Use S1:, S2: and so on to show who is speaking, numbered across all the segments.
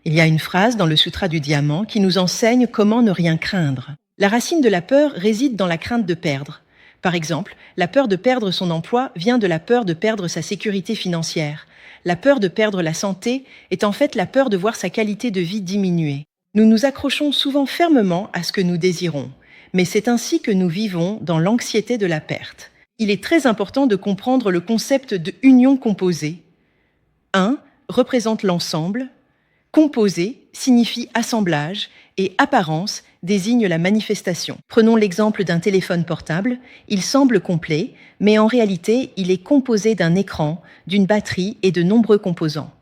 S1: Il y a une phrase dans le Sutra du Diamant qui nous enseigne comment ne rien craindre. La racine de la peur réside dans la crainte de perdre. Par exemple, la peur de perdre son emploi vient de la peur de perdre sa sécurité financière. La peur de perdre la santé est en fait la peur de voir sa qualité de vie diminuer. Nous nous accrochons souvent fermement à ce que nous désirons, mais c'est ainsi que nous vivons dans l'anxiété de la perte. Il est très important de comprendre le concept de union composée. Un représente l'ensemble, composé signifie assemblage et apparence désigne la manifestation. Prenons l'exemple d'un téléphone portable. Il semble complet, mais en réalité, il est composé d'un écran, d'une batterie et de nombreux composants.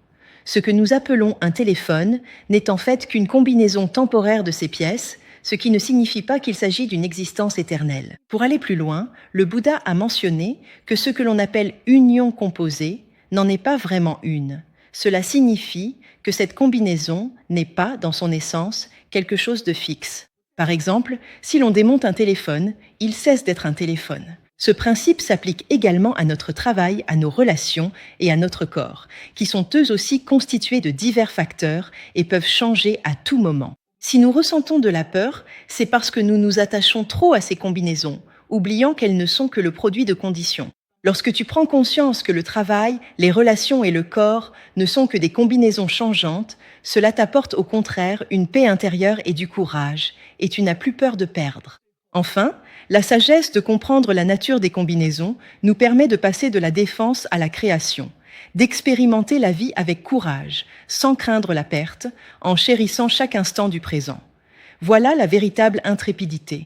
S1: Ce que nous appelons un téléphone n'est en fait qu'une combinaison temporaire de ces pièces, ce qui ne signifie pas qu'il s'agit d'une existence éternelle. Pour aller plus loin, le Bouddha a mentionné que ce que l'on appelle union composée n'en est pas vraiment une. Cela signifie que cette combinaison n'est pas, dans son essence, quelque chose de fixe. Par exemple, si l'on démonte un téléphone, il cesse d'être un téléphone. Ce principe s'applique également à notre travail, à nos relations et à notre corps, qui sont eux aussi constitués de divers facteurs et peuvent changer à tout moment. Si nous ressentons de la peur, c'est parce que nous nous attachons trop à ces combinaisons, oubliant qu'elles ne sont que le produit de conditions. Lorsque tu prends conscience que le travail, les relations et le corps ne sont que des combinaisons changeantes, cela t'apporte au contraire une paix intérieure et du courage, et tu n'as plus peur de perdre. Enfin, la sagesse de comprendre la nature des combinaisons nous permet de passer de la défense à la création, d'expérimenter la vie avec courage, sans craindre la perte, en chérissant chaque instant du présent. Voilà la véritable intrépidité.